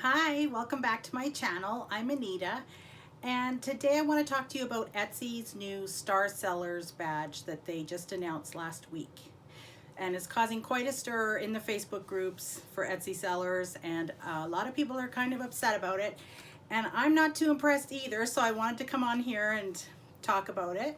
Hi, welcome back to my channel. I'm Anita, and today I want to talk to you about Etsy's new Star Sellers badge that they just announced last week. And it's causing quite a stir in the Facebook groups for Etsy sellers, and a lot of people are kind of upset about it. And I'm not too impressed either, so I wanted to come on here and talk about it.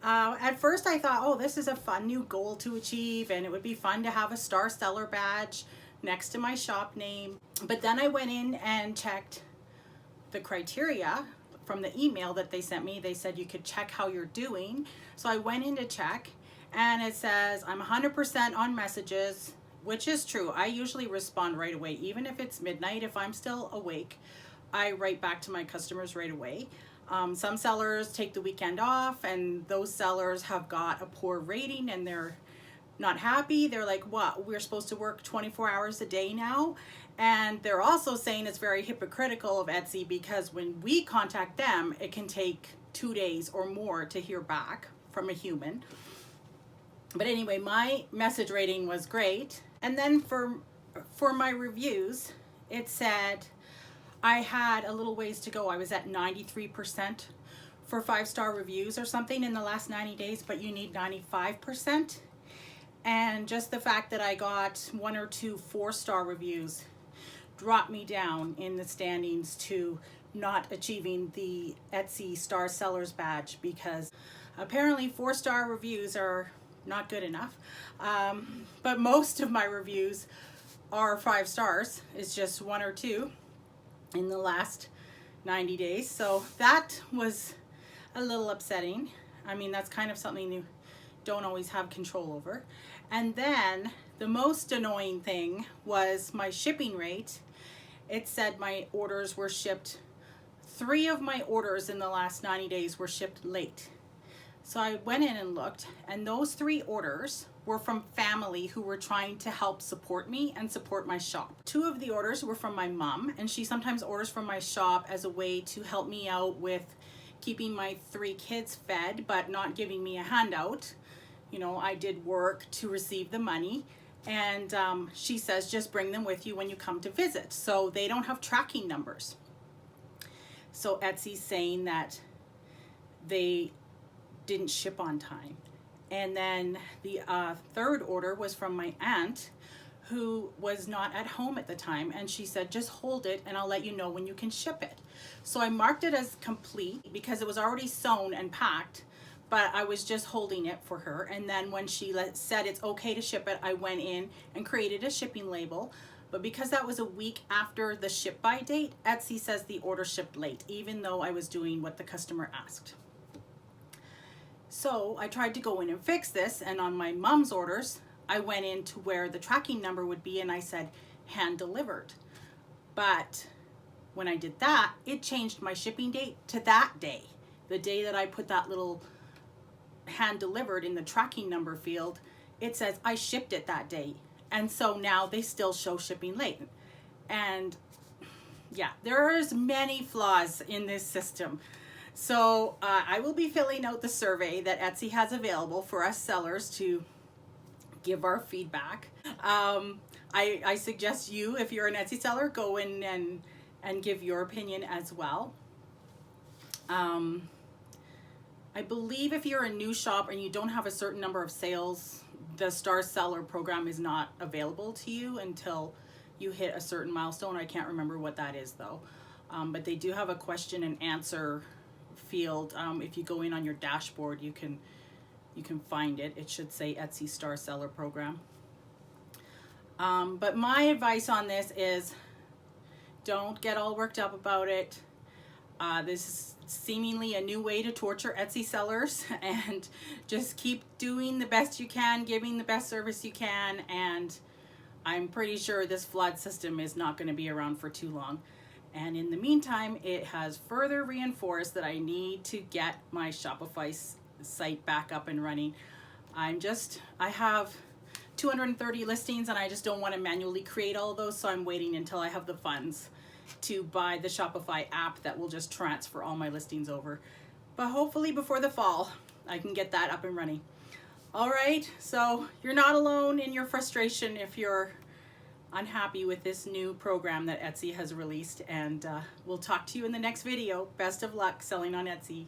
At first I thought, oh, this is a fun new goal to achieve, and it would be fun to have a Star Seller badge next to my shop name. But then I went in and checked the criteria from the email that they sent me. They said you could check how you're doing. So I went in to check, and it says I'm 100% on messages, which is true. I usually respond right away. Even if it's midnight, if I'm still awake, I write back to my customers right away. Some sellers take the weekend off, and those sellers have got a poor rating and they're not happy. They're like, what, we're supposed to work 24 hours a day now? And they're also saying it's very hypocritical of Etsy because when we contact them, it can take 2 days or more to hear back from a human. But anyway, my message rating was great. And then for my reviews, it said I had a little ways to go. I was at 93% for 5-star reviews or something in the last 90 days, but you need 95%. And just the fact that I got 1 or 2 4-star reviews dropped me down in the standings to not achieving the Etsy Star Sellers badge, because apparently 4-star reviews are not good enough. But most of my reviews are 5 stars. It's just 1 or 2 in the last 90 days. So that was a little upsetting. I mean, that's kind of something you don't always have control over. And then the most annoying thing was my shipping rate. It said my orders were shipped, 3 of my orders in the last 90 days were shipped late. So I went in and looked, and those 3 orders were from family who were trying to help support me and support my shop. 2 of the orders were from my mom, and she sometimes orders from my shop as a way to help me out with keeping my 3 kids fed, but not giving me a handout. You know, I did work to receive the money, and she says just bring them with you when you come to visit. So they don't have tracking numbers. So Etsy's saying that they didn't ship on time. And then the 3rd order was from my aunt, who was not at home at the time, and she said just hold it and I'll let you know when you can ship it. So I marked it as complete because it was already sewn and packed, but I was just holding it for her. And then when she said it's okay to ship it, I went in and created a shipping label. But because that was a week after the ship by date, Etsy says the order shipped late, even though I was doing what the customer asked. So I tried to go in and fix this, and on my mom's orders, I went into where the tracking number would be and I said hand delivered. But when I did that, it changed my shipping date to that day. The day that I put that little hand delivered in the tracking number field, it says I shipped it that day. And so now they still show shipping late. And yeah, there's many flaws in this system. So I will be filling out the survey that Etsy has available for us sellers to give our feedback. I suggest you, if you're an Etsy seller, go in and give your opinion as well. I believe if you're a new shop and you don't have a certain number of sales, the Star Seller program is not available to you until you hit a certain milestone. I can't remember what that is though. But they do have a question and answer field. If you go in on your dashboard, you can find it. It should say Etsy Star Seller Program. But my advice on this is don't get all worked up about it. This is seemingly a new way to torture Etsy sellers, and just keep doing the best you can, giving the best service you can, and I'm pretty sure this flawed system is not going to be around for too long. And in the meantime, it has further reinforced that I need to get my Shopify site back up and running. I have 230 listings, and I just don't want to manually create all those, so I'm waiting until I have the funds to buy the Shopify app that will just transfer all my listings over. But hopefully before the fall, I can get that up and running. All right, so you're not alone in your frustration if you're unhappy with this new program that Etsy has released, and we'll talk to you in the next video. Best of luck selling on Etsy.